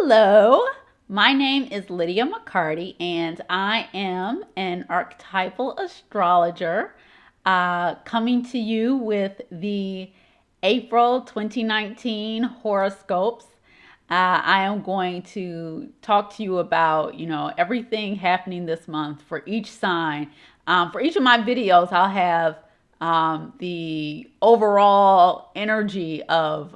Hello, my name is Lydia McCarty, and I am an archetypal astrologer coming to you with the April 2019 horoscopes. I am going to talk to you about, everything happening this month for each sign. For each of my videos, I'll have the overall energy of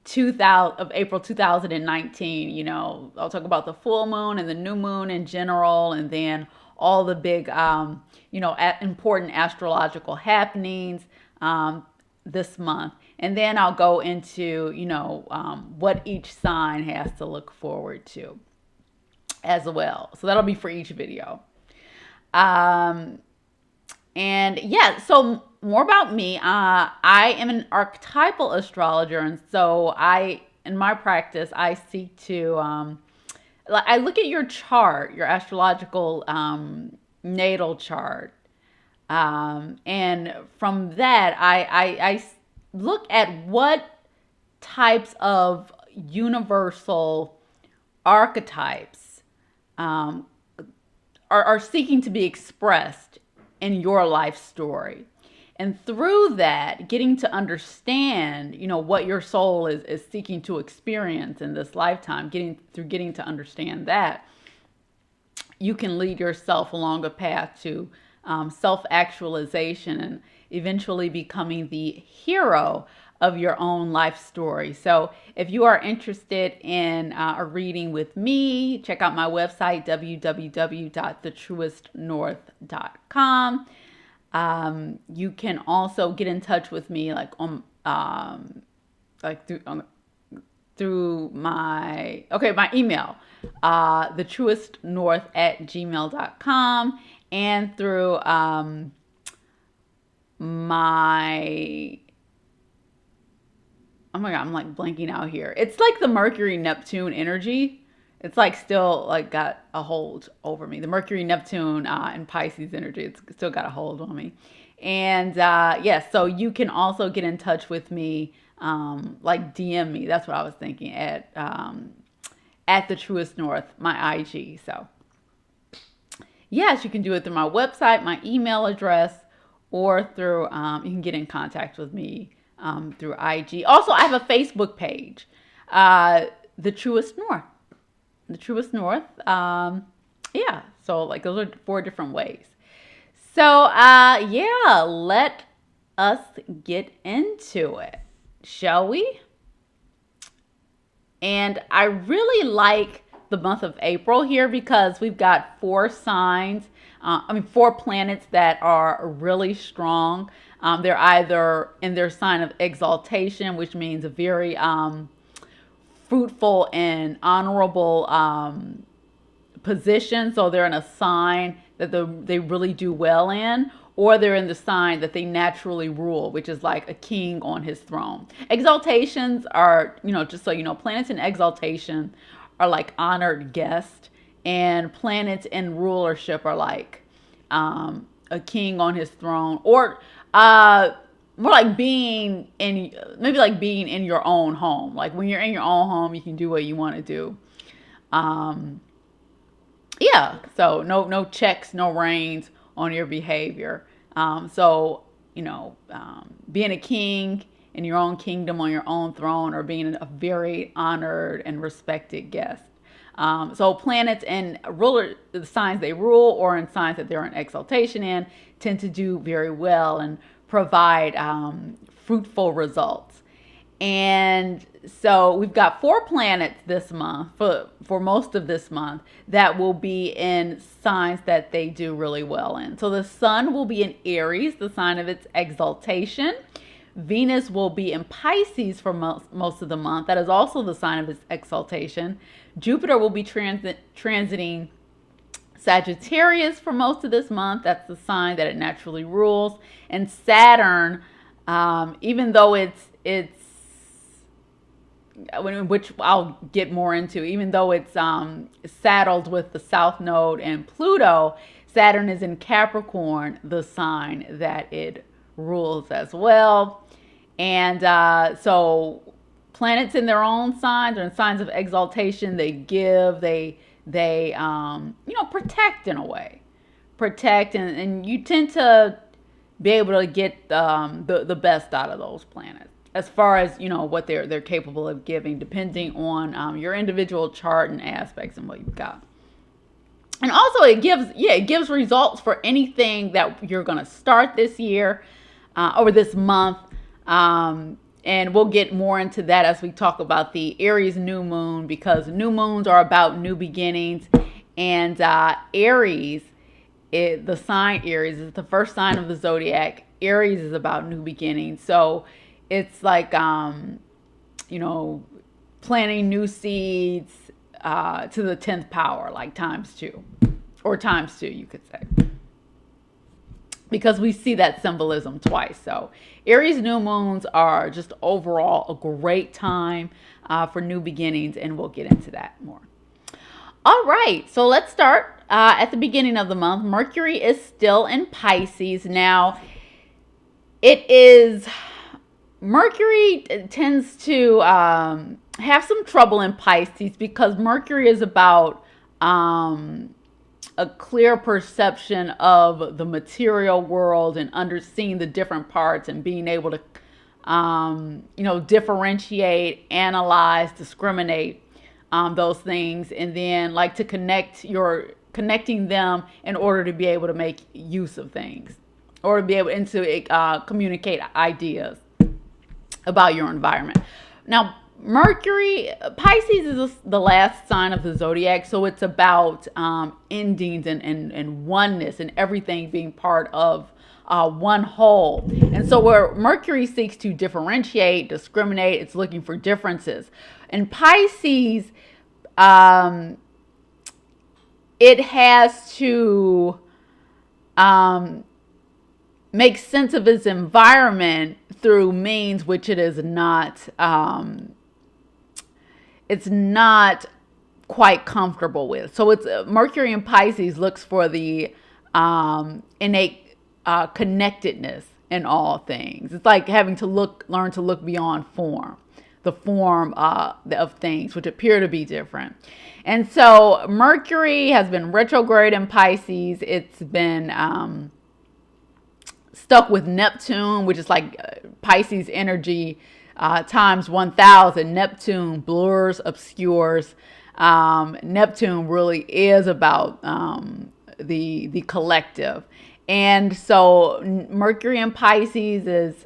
2000 of April 2019. I'll talk about the full moon and the new moon in general, and then all the big important astrological happenings this month. And then I'll go into what each sign has to look forward to as well. So that'll be for each video. And yeah, so more about me. I am an archetypal astrologer, and so in my practice, I seek to, I look at your chart, your astrological natal chart, and from that, I look at what types of universal archetypes are seeking to be expressed in your life story. And through that, getting to understand, what your soul is seeking to experience in this lifetime, getting to understand that, you can lead yourself along a path to self-actualization and eventually becoming the hero of your own life story. So if you are interested in a reading with me, check out my website, www.thetruestnorth.com. You can also get in touch with me through my email, thetruestnorth@gmail.com, and through my, oh my God, I'm like blanking out here. It's like the Mercury Neptune energy. It's like still like got a hold over me. The Mercury Neptune and Pisces energy, it's still got a hold on me. And yes, so you can also get in touch with me, like DM me. That's what I was thinking, at The Truest North, my IG. So yes, you can do it through my website, my email address, or through, you can get in contact with me through IG. Also, I have a Facebook page, The Truest North. The Truest North. Yeah, so like those are 4 different ways. So yeah, let us get into it, shall we? And I really like the month of April here because we've got 4 signs, 4 planets that are really strong. They're either in their sign of exaltation, which means a very fruitful and honorable position. So they're in a sign that they really do well in, or they're in the sign that they naturally rule, which is like a king on his throne. Exaltations are, just so you know, planets in exaltation are like honored guests, and planets in rulership are like a king on his throne, or more like being in your own home. Like when you're in your own home, you can do what you want to do. Yeah, so no checks, no reins on your behavior. Being a king in your own kingdom on your own throne, or being a very honored and respected guest. So planets and the signs they rule, or in signs that they're in exaltation in, tend to do very well and provide fruitful results. And so we've got 4 planets this month, for most of this month, that will be in signs that they do really well in. So the sun will be in Aries, the sign of its exaltation. Venus will be in Pisces for most of the month. That is also the sign of its exaltation. Jupiter will be transiting Sagittarius for most of this month. That's the sign that it naturally rules. And Saturn, even though it's which I'll get more into, even though it's saddled with the South Node and Pluto, Saturn is in Capricorn, the sign that it rules as well. And so planets in their own signs or in signs of exaltation, they give, they protect in a way. Protect, and you tend to be able to get the best out of those planets as far as what they're capable of giving, depending on your individual chart and aspects and what you've got. And also it gives results for anything that you're going to start this year or this month. And we'll get more into that as we talk about the Aries new moon, because new moons are about new beginnings. And Aries, the sign Aries is the first sign of the zodiac. Aries is about new beginnings. So it's like, planting new seeds to the 10th power, like times 2, or times 2, you could say, because we see that symbolism twice. So Aries new moons are just overall a great time for new beginnings, and we'll get into that more. All right, so let's start at the beginning of the month. Mercury is still in Pisces. Now, Mercury tends to have some trouble in Pisces because Mercury is about a clear perception of the material world and understanding the different parts and being able to, differentiate, analyze, discriminate those things, and then like to connecting them in order to be able to make use of things or to be able to communicate ideas about your environment. Now, Pisces is the last sign of the zodiac, so it's about endings and oneness and everything being part of one whole. And so where Mercury seeks to differentiate, discriminate, it's looking for differences. In Pisces, it has to make sense of its environment through means which it is not it's not quite comfortable with. So it's Mercury in Pisces looks for the innate connectedness in all things. It's like having to learn to look beyond form, the form of things which appear to be different. And so Mercury has been retrograde in Pisces. It's been stuck with Neptune, which is like Pisces energy times 1,000. Neptune blurs, obscures. Neptune really is about the collective. And so Mercury in Pisces is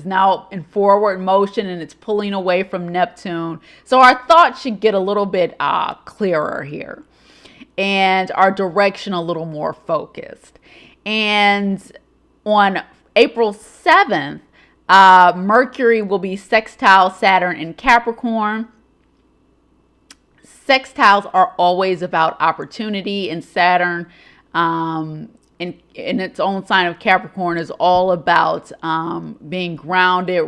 now in forward motion, and it's pulling away from Neptune. So our thoughts should get a little bit clearer here, and our direction a little more focused. And on April 7th, Mercury will be sextile Saturn in Capricorn. Sextiles are always about opportunity, and Saturn in its own sign of Capricorn is all about being grounded,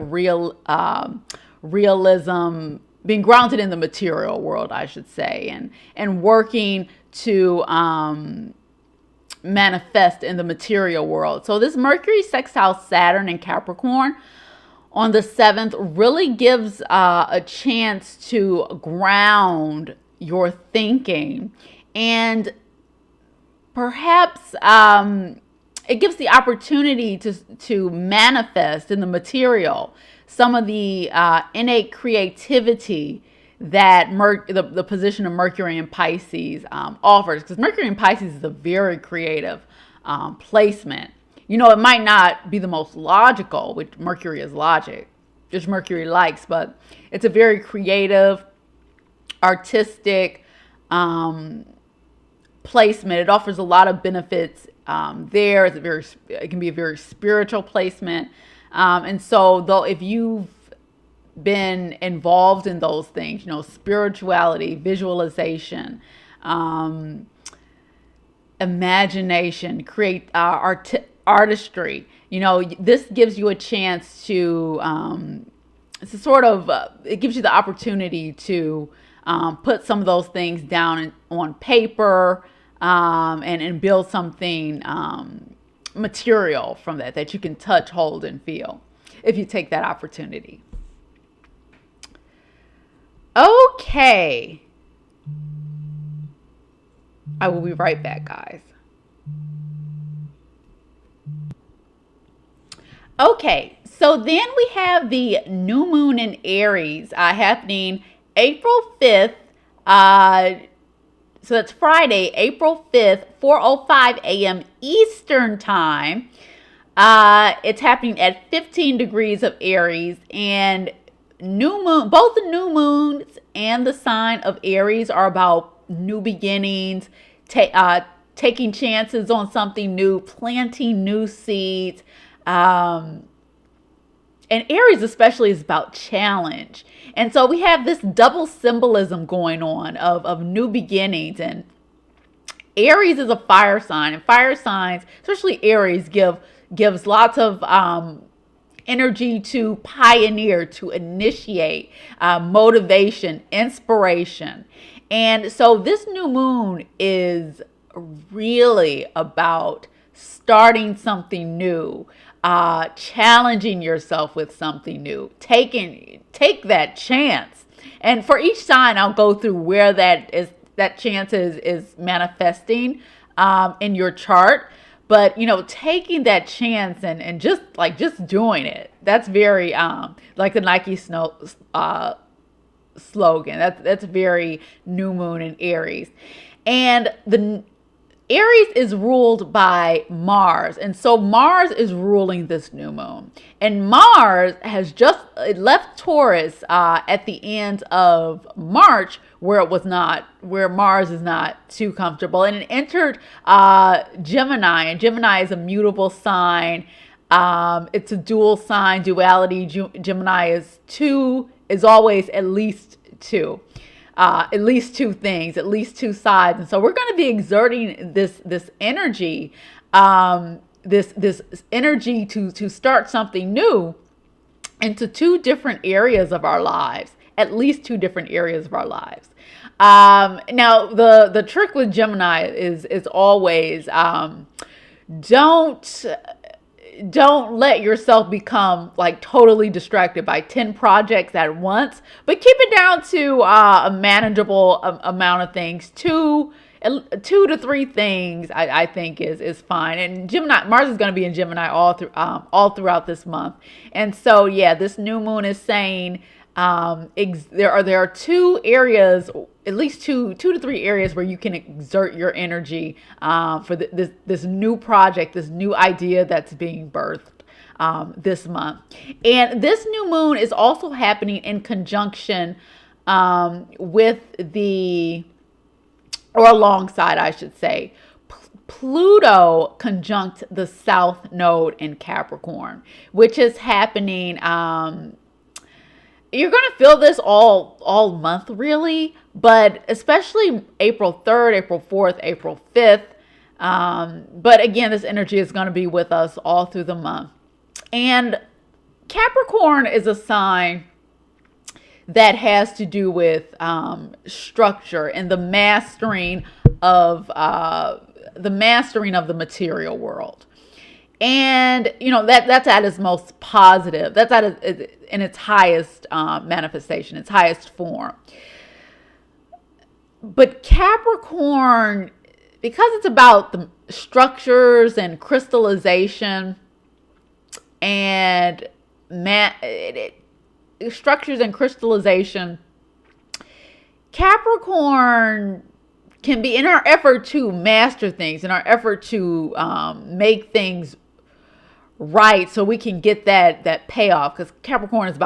realism, being grounded in the material world, I should say, and working to manifest in the material world. So this Mercury sextile Saturn in Capricorn on the 7th really gives a chance to ground your thinking, and perhaps it gives the opportunity to manifest in the material some of the innate creativity that the position of Mercury in Pisces offers, because Mercury in Pisces is a very creative placement. It might not be the most logical, which Mercury is logic, which Mercury likes, but it's a very creative, artistic placement. It offers a lot of benefits there. It can be a very spiritual placement. And so though, if you've been involved in those things, spirituality, visualization, imagination, create artistry, this gives you a chance to it gives you the opportunity to put some of those things down on paper and build something material from that you can touch, hold, and feel if you take that opportunity. Okay. I will be right back, guys. Okay, so then we have the new moon in Aries happening April 5th. So that's Friday, April 5th, 4:05 a.m. Eastern Time. It's happening at 15 degrees of Aries, and new moon, both the new moons and the sign of Aries are about new beginnings, taking chances on something new, planting new seeds. Um, and Aries especially is about challenge. And so we have this double symbolism going on of new beginnings. And Aries is a fire sign, and fire signs, especially Aries, gives lots of energy to pioneer, to initiate, motivation, inspiration. And so this new moon is really about starting something new, challenging yourself with something new, take that chance. And for each sign, I'll go through where that chance is manifesting in your chart. But taking that chance and just doing it. That's very like the Nike slogan. That's very new moon in Aries. And the Aries is ruled by Mars, and so Mars is ruling this new moon. And Mars has just left Taurus at the end of March, where Mars is not too comfortable, and it entered Gemini, and Gemini is a mutable sign. It's a dual sign, duality. Gemini is always at least two. At least two things, at least two sides. And so we're going to be exerting this energy, this energy to start something new into two different areas of our lives, at least two different areas of our lives. Now the trick with Gemini is always don't let yourself become like totally distracted by 10 projects at once, but keep it down to a manageable amount of things. Two to three things I think is fine. And Mars is going to be in Gemini all throughout this month. And so this new moon is saying there are two areas, at least two to three areas where you can exert your energy for this new project, this new idea that's being birthed this month. And this new moon is also happening in conjunction with or alongside, I should say, Pluto conjunct the South Node in Capricorn, which is happening. You're going to feel this all month, really, but especially April 3rd, April 4th, April 5th. But again, this energy is going to be with us all through the month. And Capricorn is a sign that has to do with structure and the mastering of the material world. And that's at its most positive. That's in its highest manifestation, its highest form. But Capricorn, because it's about the structures and crystallization and structures and crystallization, Capricorn can be, in our effort to master things, in our effort to make things right, so we can get that payoff, because Capricorn is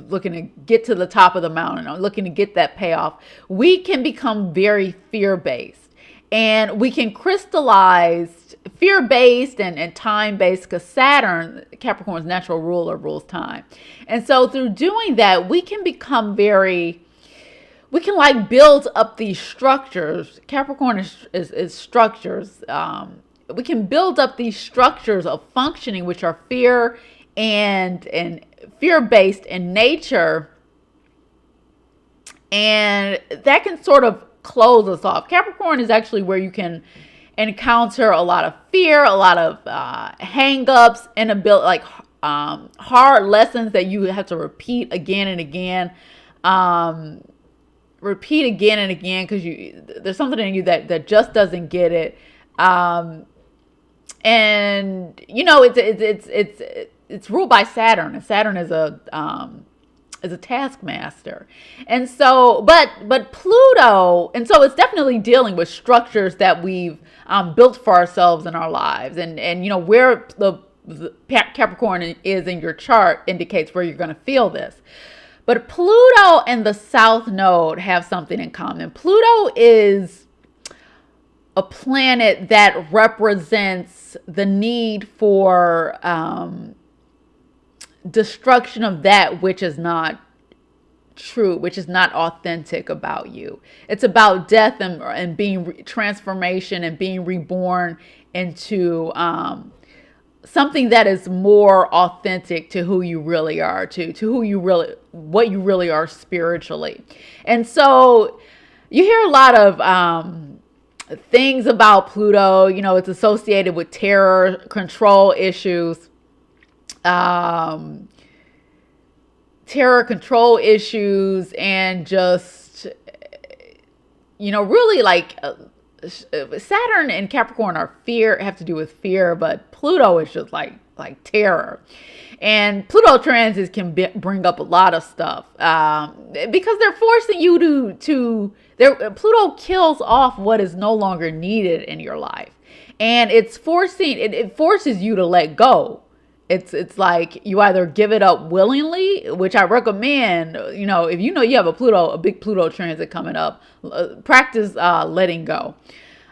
looking to get to the top of the mountain, or looking to get that payoff. We can become very fear-based, and we can crystallize fear-based and time-based, because Saturn, Capricorn's natural ruler, rules time. And so through doing that, we can become we can build up these structures. Capricorn is structures. We can build up these structures of functioning, which are fear and fear-based in nature. And that can sort of close us off. Capricorn is actually where you can encounter a lot of fear, a lot of hang-ups, inability, hard lessons that you have to repeat again and again. repeat again and again because there's something in you that just doesn't get it. And it's ruled by Saturn, and Saturn is a taskmaster. And so, but Pluto, and so it's definitely dealing with structures that we've built for ourselves in our lives, and where the Capricorn is in your chart indicates where you're going to feel this. But Pluto and the South Node have something in common. Pluto is a planet that represents the need for destruction of that which is not true, which is not authentic about you. It's about death and being transformation and being reborn into something that is more authentic to who you really are, to who you really, what you really are spiritually. And so you hear a lot of things about Pluto. It's associated with terror, control issues, and just, really like Saturn and Capricorn have to do with fear, but Pluto is just like terror. And Pluto transits can bring up a lot of stuff because they're forcing you to Pluto kills off what is no longer needed in your life, and it forces you to let go. It's like you either give it up willingly, which I recommend. If you have a big Pluto transit coming up, practice letting go.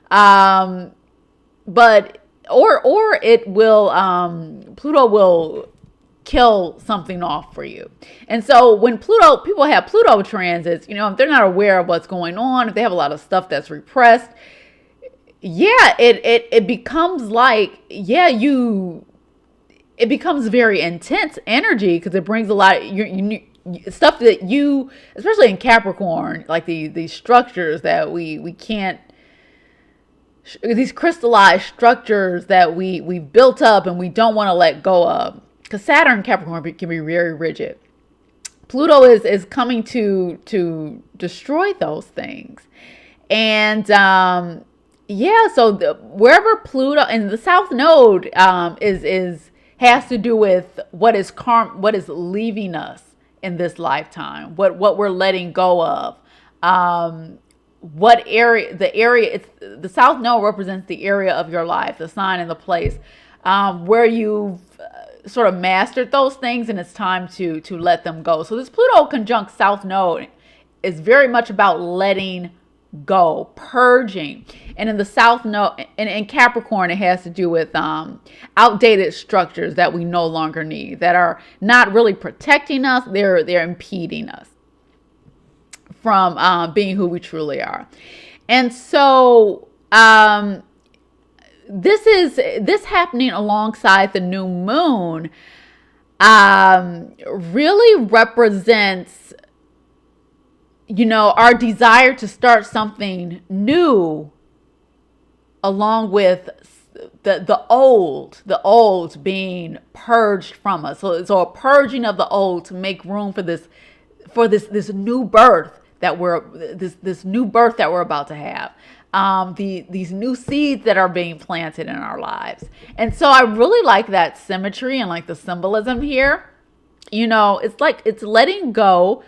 But it will Pluto will kill something off for you. And so when people have Pluto transits, if they're not aware of what's going on, if they have a lot of stuff that's repressed, it becomes like, it becomes very intense energy because it brings a lot of stuff that you, especially in Capricorn, like these structures that we can't, these crystallized structures that we built up and we don't want to let go of. Because Saturn and Capricorn can be very rigid. Pluto is coming to destroy those things. And so wherever Pluto and the South Node has to do with what is leaving us in this lifetime, what we're letting go of, what area, the South Node represents the area of your life, the sign and the place where you've sort of mastered those things and it's time to let them go. So this Pluto conjunct South Node is very much about letting go, purging. And in the South Node, and in Capricorn, it has to do with outdated structures that we no longer need, that are not really protecting us. They're impeding us from being who we truly are. And so this happening alongside the new moon really represents, our desire to start something new, along with the old being purged from us. So a purging of the old to make room for this new birth that we're about to have. These new seeds that are being planted in our lives. And so I really like that symmetry and like the symbolism here. It's like it's letting go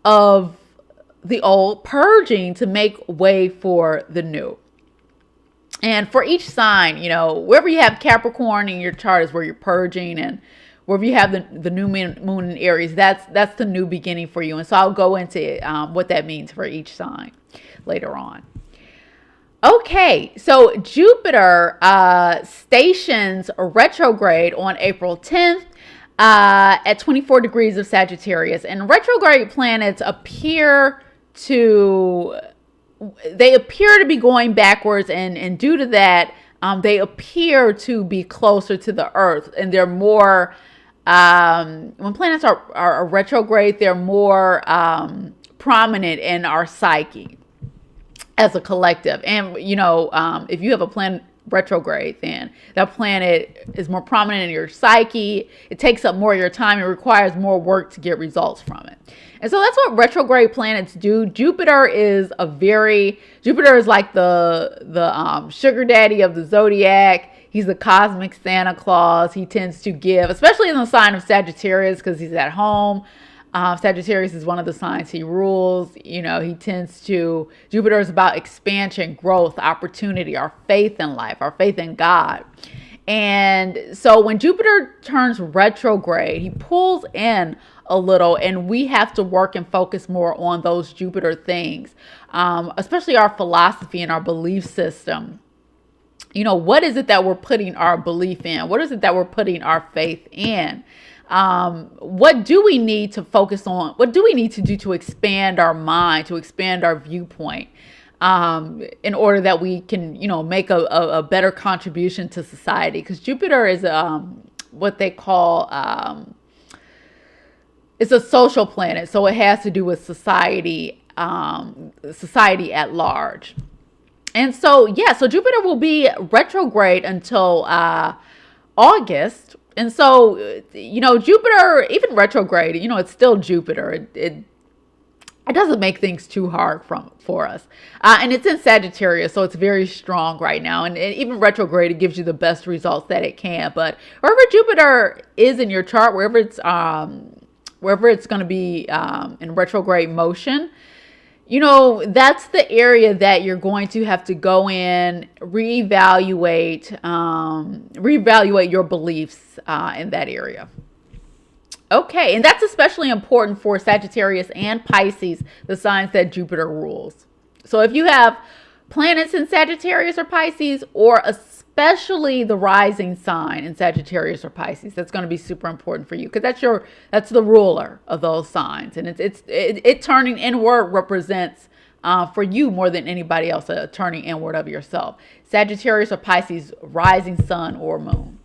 of the old, purging to make way for the new. And for each sign, wherever you have Capricorn in your chart is where you're purging, and wherever you have the new moon in Aries, that's the new beginning for you. And so I'll go into what that means for each sign later on. Okay, so Jupiter stations retrograde on April 10th at 24 degrees of Sagittarius. And retrograde planets appear to be going backwards, and due to that, they appear to be closer to the Earth, and they're more, when planets are retrograde, they're more prominent in our psyche as a collective. And if you have a retrograde, then that planet is more prominent in your psyche. It takes up more of your time. It requires more work to get results from it. And so that's what retrograde planets do. Jupiter is like the sugar daddy of the zodiac. He's the cosmic Santa Claus. He tends to give, especially in the sign of Sagittarius, because he's at home. Sagittarius is one of the signs he rules. Jupiter is about expansion, growth, opportunity, our faith in life, our faith in God. And so when Jupiter turns retrograde, he pulls in a little, and we have to work and focus more on those Jupiter things, especially our philosophy and our belief system. What is it that we're putting our belief in? What is it that we're putting our faith in? What do we need to focus on? What do we need to do to expand our mind, to expand our viewpoint, in order that we can, make a better contribution to society? Because Jupiter is what they call, it's a social planet, so it has to do with society at large. And so Jupiter will be retrograde until August. And so, Jupiter, even retrograde, it's still Jupiter. It doesn't make things too hard for us. And it's in Sagittarius, so it's very strong right now. And even retrograde, it gives you the best results that it can. But wherever Jupiter is in your chart, wherever it's going to be in retrograde motion, that's the area that you're going to have to go in, reevaluate your beliefs in that area. Okay, and that's especially important for Sagittarius and Pisces, the signs that Jupiter rules. So if you have planets in Sagittarius or Pisces, or especially the rising sign in Sagittarius or Pisces, that's going to be super important for you, because that's the ruler of those signs, and it turning inward represents for you more than anybody else a turning inward of yourself. Sagittarius or Pisces, rising sun or moon.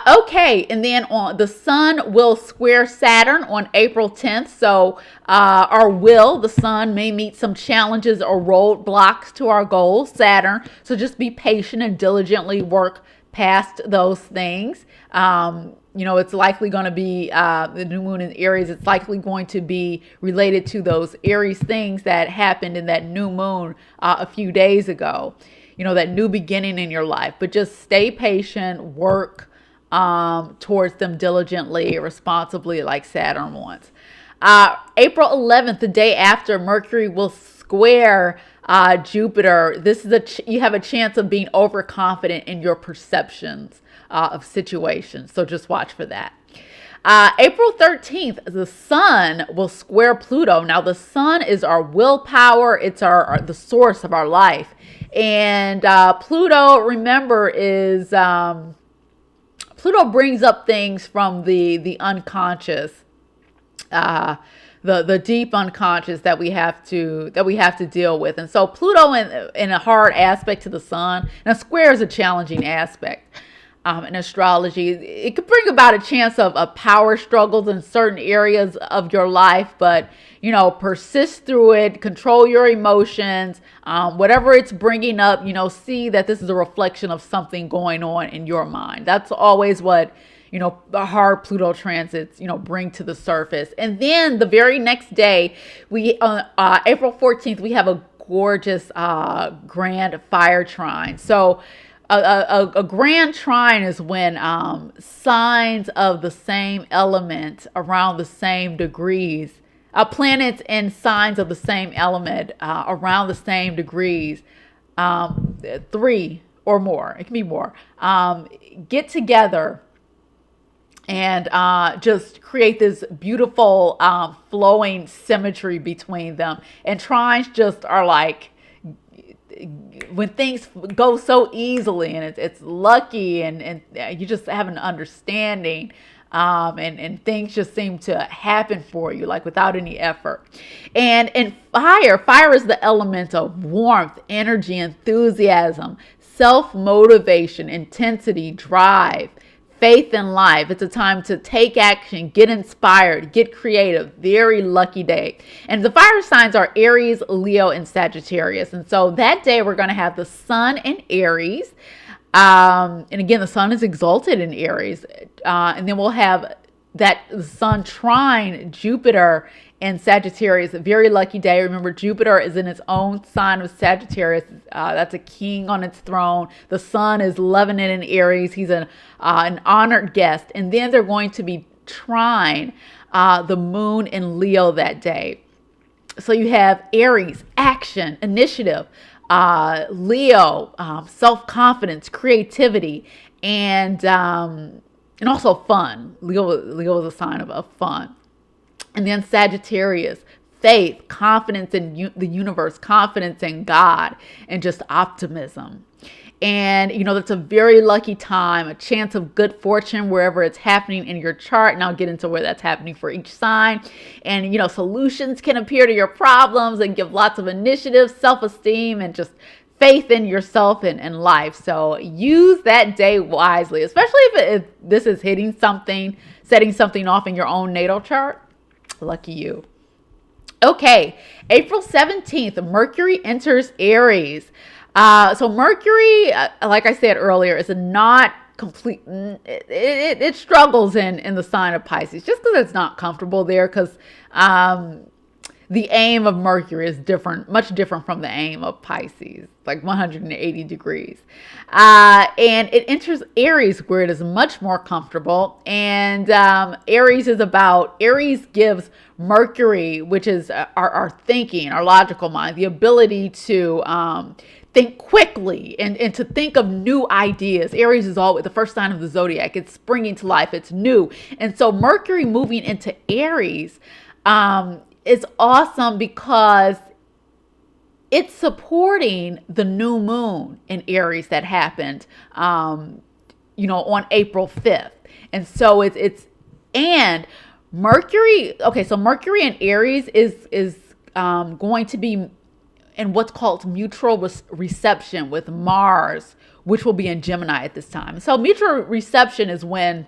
Okay, and then the sun will square Saturn on April 10th. So the sun may meet some challenges or roadblocks to our goals, Saturn. So just be patient and diligently work past those things. It's likely going to be the new moon in Aries. It's likely going to be related to those Aries things that happened in that new moon a few days ago. That new beginning in your life. But just stay patient, work towards them diligently, responsibly, like Saturn wants. April 11th, the day after, Mercury will square Jupiter. This is you have a chance of being overconfident in your perceptions of situations. So just watch for that. April 13th, the sun will square Pluto. Now, the sun is our willpower. It's the source of our life. And Pluto, remember, is Pluto brings up things from the unconscious, the deep unconscious that we have to deal with. And so Pluto in a hard aspect to the sun, and a square is a challenging aspect in astrology. It could bring about a chance of power struggles in certain areas of your life, but persist through it, control your emotions, whatever it's bringing up, see that this is a reflection of something going on in your mind. That's always what, the hard Pluto transits, bring to the surface. And then the very next day, April 14th, we have a gorgeous grand fire trine. So a grand trine is when signs of the same element around the same degrees, planets and signs of the same element around the same degrees, 3 or more, it can be more, get together and just create this beautiful flowing symmetry between them. And trines just are like when things go so easily, and it's lucky, and you just have an understanding. And things just seem to happen for you, like without any effort. And fire is the element of warmth, energy, enthusiasm, self-motivation, intensity, drive, faith in life. It's a time to take action, get inspired, get creative. Very lucky day. And the fire signs are Aries, Leo, and Sagittarius. And so that day we're going to have the sun in Aries. And again, the sun is exalted in Aries. And then we'll have that the sun trine Jupiter and Sagittarius. A very lucky day. Remember, Jupiter is in its own sign of Sagittarius. That's a king on its throne. The sun is loving it in Aries. He's an honored guest. And then they're going to be trine the moon in Leo that day. So you have Aries, action, initiative, Leo, self-confidence, creativity, and also fun. Leo is a sign of fun. And then Sagittarius, faith, confidence in the universe, confidence in God, and just optimism. And, that's a very lucky time, a chance of good fortune wherever it's happening in your chart. And I'll get into where that's happening for each sign. And, solutions can appear to your problems and give lots of initiative, self-esteem, and just faith in yourself and life. So use that day wisely, especially if this is hitting something, setting something off in your own natal chart. Lucky you. Okay, April 17th, Mercury enters Aries. So Mercury, like I said earlier, is not complete. It struggles in the sign of Pisces just because it's not comfortable there, because the aim of Mercury is different, much different from the aim of Pisces, like 180 degrees. And it enters Aries where it is much more comfortable. And Aries gives Mercury, which is our thinking, our logical mind, the ability to think quickly and to think of new ideas. Aries is always the first sign of the zodiac. It's springing to life. It's new. And so Mercury moving into Aries is awesome because it's supporting the new moon in Aries that happened, on April 5th. And so and Mercury, okay, so Mercury in Aries is going to be in what's called mutual reception with Mars, which will be in Gemini at this time. So mutual reception is when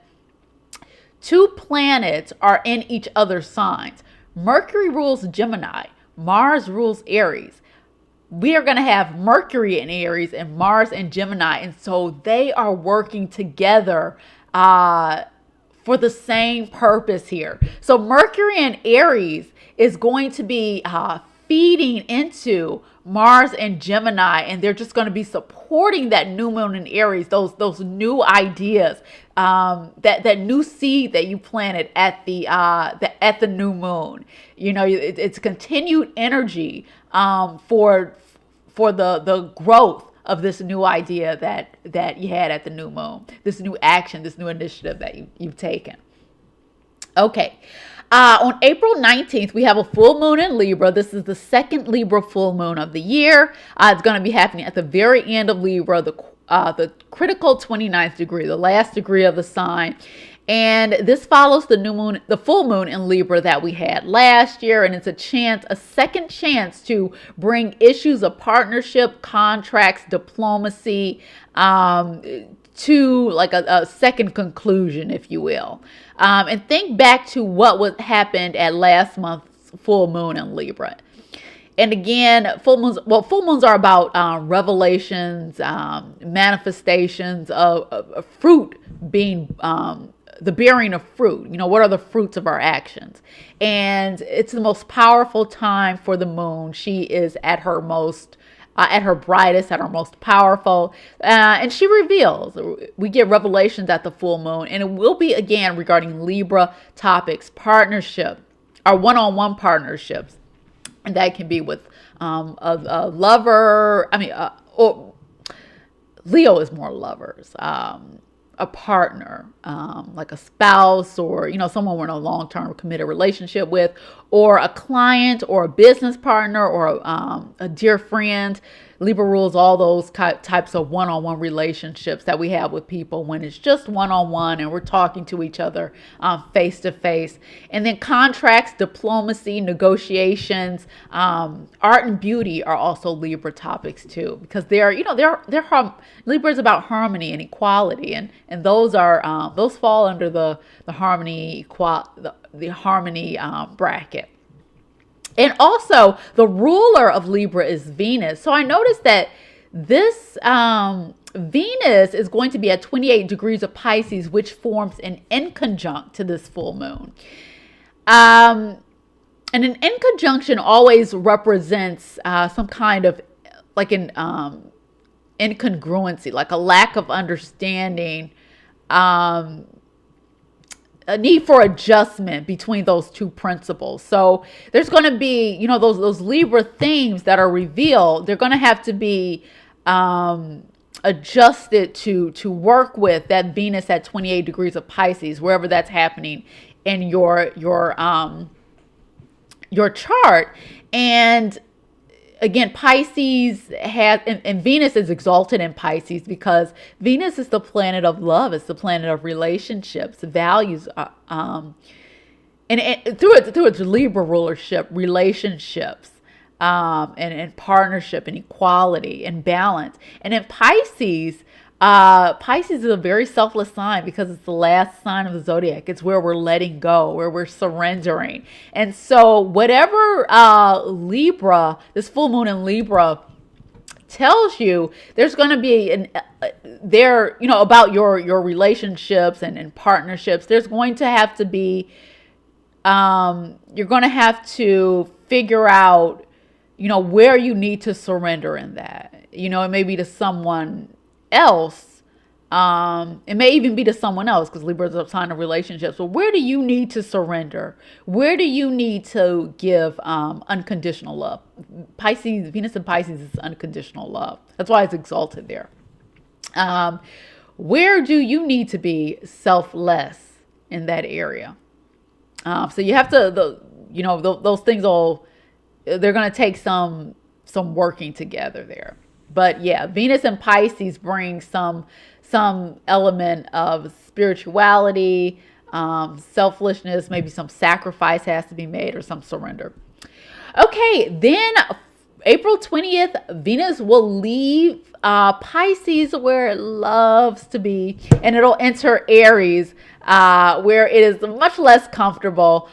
two planets are in each other's signs. Mercury rules Gemini, Mars rules Aries. We are going to have Mercury in Aries and Mars in Gemini. And so they are working together for the same purpose here. So Mercury in Aries is going to be feeding into Mars and Gemini, and they're just going to be supporting that new moon in Aries, those new ideas, that new seed that you planted at the new moon. It's continued energy for the growth of this new idea that you had at the new moon, this new action, this new initiative that you've taken. Okay. On April 19th, we have a full moon in Libra. This is the second Libra full moon of the year. It's going to be happening at the very end of Libra, the critical 29th degree, the last degree of the sign. And this follows the full moon in Libra that we had last year. And it's a second chance to bring issues of partnership, contracts, diplomacy, to like a second conclusion, if you will. And think back to what happened at last month's full moon in Libra. And again, full moons are about revelations, manifestations of fruit being, the bearing of fruit. What are the fruits of our actions? And it's the most powerful time for the moon. She is at her most at her brightest, at her most powerful, and she reveals. We get revelations at the full moon, and it will be again regarding Libra topics, partnership, our one-on-one partnerships, and that can be with a lover. Or Leo is more lovers. A partner, like a spouse, or someone we're in a long-term committed relationship with, or a client, or a business partner, or a dear friend. Libra rules all those types of one-on-one relationships that we have with people when it's just one-on-one and we're talking to each other face to face. And then contracts, diplomacy, negotiations, art and beauty are also Libra topics too, because Libra is about harmony and equality, and those fall under the harmony bracket. And also, the ruler of Libra is Venus. So I noticed that this Venus is going to be at 28 degrees of Pisces, which forms an inconjunct to this full moon. And an inconjunction always represents some kind of like an incongruency, like a lack of understanding, a need for adjustment between those two principles. So there's going to be, those Libra themes that are revealed. They're going to have to be adjusted to work with that Venus at 28 degrees of Pisces, wherever that's happening in your chart. And again, Pisces has, and Venus is exalted in Pisces because Venus is the planet of love. It's the planet of relationships, values, and through its Libra rulership, relationships, and partnership and equality and balance. And in Pisces, Pisces is a very selfless sign because it's the last sign of the zodiac. It's where we're letting go, where we're surrendering. And so whatever Libra, this full moon in Libra tells you, there's going to be about your relationships and partnerships. There's going to have to be, you're going to have to figure out, where you need to surrender in that. It may be to someone else. It may even be to someone else because Libra is a sign of relationships. So where do you need to surrender? Where do you need to give unconditional love? Venus in Pisces is unconditional love. That's why it's exalted there. Where do you need to be selfless in that area? So you have to, those things they're going to take some working together there. But yeah, Venus and Pisces bring some element of spirituality, selflessness, maybe some sacrifice has to be made or some surrender. Okay, then April 20th, Venus will leave Pisces where it loves to be, and it'll enter Aries where it is much less comfortable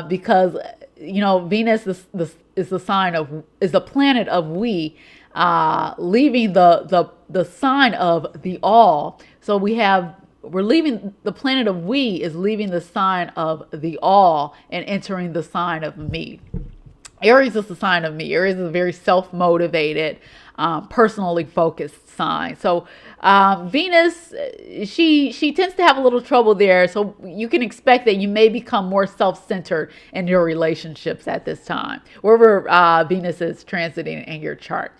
because Venus is the planet of we. Leaving the sign of the all. So we're leaving the planet of we is leaving the sign of the all and entering the sign of me. Aries is the sign of me. Aries is a very self-motivated, personally focused sign. So Venus, she tends to have a little trouble there. So you can expect that you may become more self-centered in your relationships at this time, wherever Venus is transiting in your chart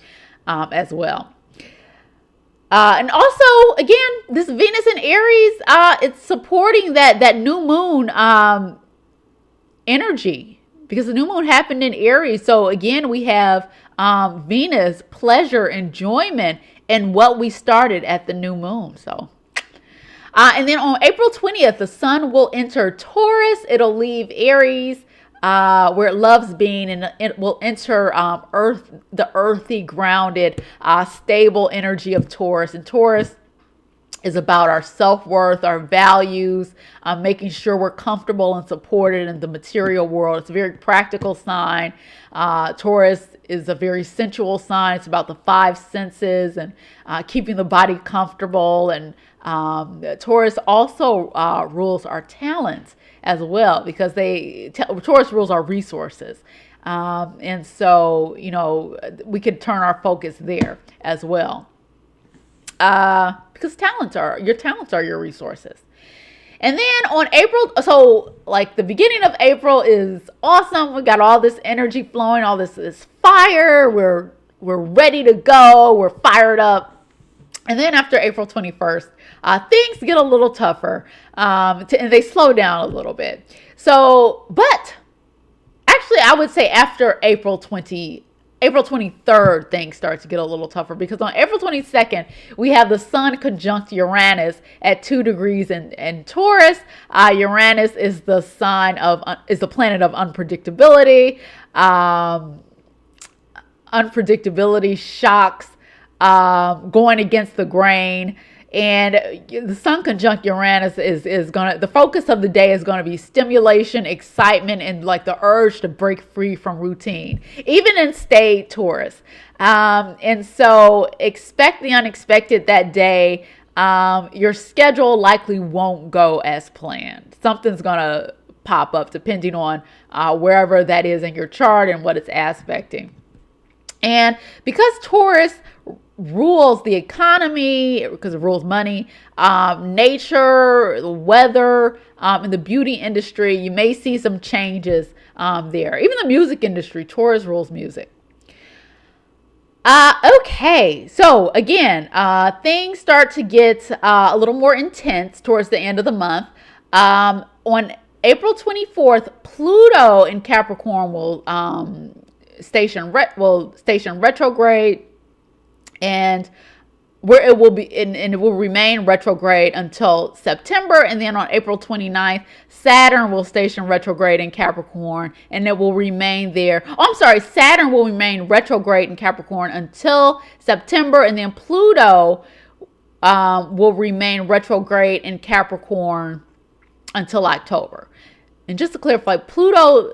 as well. And also, again, this Venus in Aries, it's supporting that new moon energy, because the new moon happened in Aries. So again, we have Venus, pleasure, enjoyment, and what we started at the new moon. So, and then on April 20th, the sun will enter Taurus. It'll leave Aries, where it loves being, and it will enter the earthy, grounded, stable energy of Taurus. And Taurus is about our self-worth, our values, making sure we're comfortable and supported in the material world. It's a very practical sign. Taurus is a very sensual sign. It's about the five senses and keeping the body comfortable. And Taurus also rules our talents as well, because Taurus rules our resources. And so, we could turn our focus there as well. Because your talents are your resources. And then on April, so like the beginning of April is awesome. We got all this energy flowing, all this fire. We're ready to go. We're fired up. And then after April 21st, things get a little tougher, and they slow down a little bit. So, but actually, I would say after April 22nd, April 23rd, things start to get a little tougher, because on April 22nd, we have the sun conjunct Uranus at 2 degrees in Taurus. Uranus is the is the planet of unpredictability, shocks, going against the grain. And the sun conjunct Uranus is the focus of the day is going to be stimulation, excitement, and like the urge to break free from routine, even in staid Taurus. And so expect the unexpected that day. Your schedule likely won't go as planned. Something's going to pop up depending on wherever that is in your chart and what it's aspecting. And because Taurus rules the economy, because it rules money, nature, the weather, in the beauty industry, you may see some changes there. Even the music industry, Taurus rules music. Okay, so again, things start to get a little more intense towards the end of the month. On April 24th, Pluto in Capricorn will station retrograde, and where it will be, and it will remain retrograde until September. And then on April 29th, Saturn will station retrograde in Capricorn, and it will remain there. Saturn will remain retrograde in Capricorn until September, and then Pluto will remain retrograde in Capricorn until October. And just to clarify, Pluto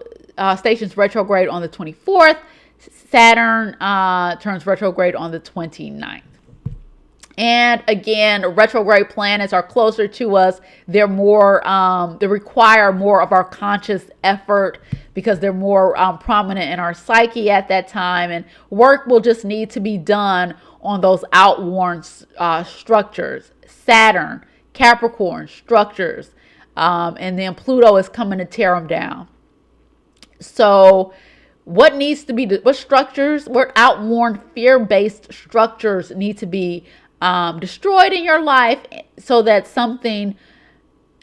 stations retrograde on the 24th. Saturn turns retrograde on the 29th. And again, retrograde planets are closer to us. They're more, they require more of our conscious effort because they're more prominent in our psyche at that time. And work will just need to be done on those outworn structures. Saturn, Capricorn structures. And then Pluto is coming to tear them down. So what outworn fear-based structures need to be destroyed in your life, so that something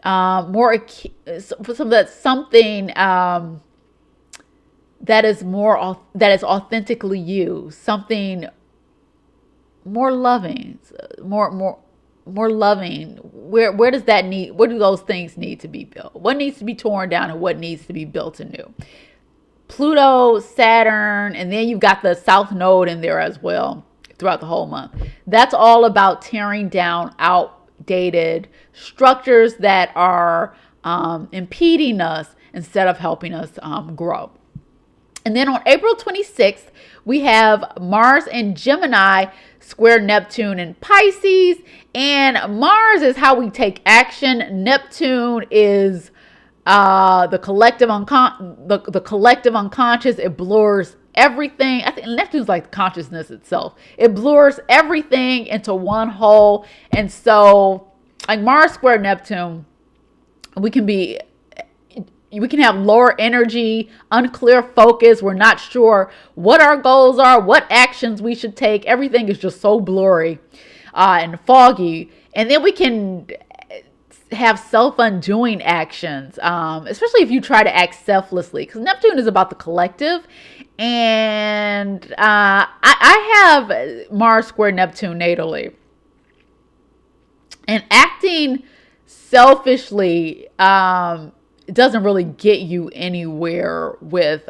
that is authentically you, something more loving, more loving. Where do those things need to be built? What needs to be torn down and what needs to be built anew? Pluto, Saturn, and then you've got the South Node in there as well throughout the whole month. That's all about tearing down outdated structures that are impeding us instead of helping us grow. And then on April 26th, we have Mars in Gemini square Neptune in Pisces. And Mars is how we take action. Neptune is the collective unconscious. It blurs everything. I think Neptune's like consciousness itself. It blurs everything into one whole. And so, like Mars square Neptune, we can have lower energy, unclear focus. We're not sure what our goals are, what actions we should take. Everything is just so blurry and foggy. And then we can have self-undoing actions, especially if you try to act selflessly, because Neptune is about the collective. And I have Mars square Neptune natally, and acting selfishly doesn't really get you anywhere with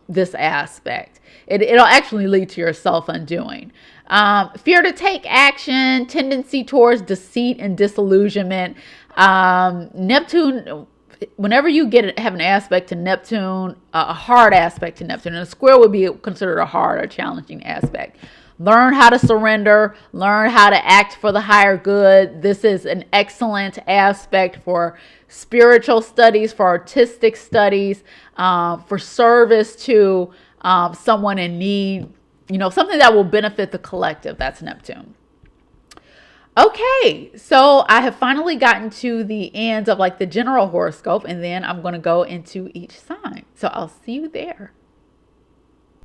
this aspect. It'll actually lead to your self-undoing. Fear to take action, tendency towards deceit and disillusionment. Neptune, whenever you have an aspect to Neptune, a hard aspect to Neptune, and a square would be considered a hard or challenging aspect. Learn how to surrender, learn how to act for the higher good. This is an excellent aspect for spiritual studies, for artistic studies, for service to someone in need, something that will benefit the collective. That's Neptune. Okay, so I have finally gotten to the end of like the general horoscope, and then I'm going to go into each sign. So I'll see you there.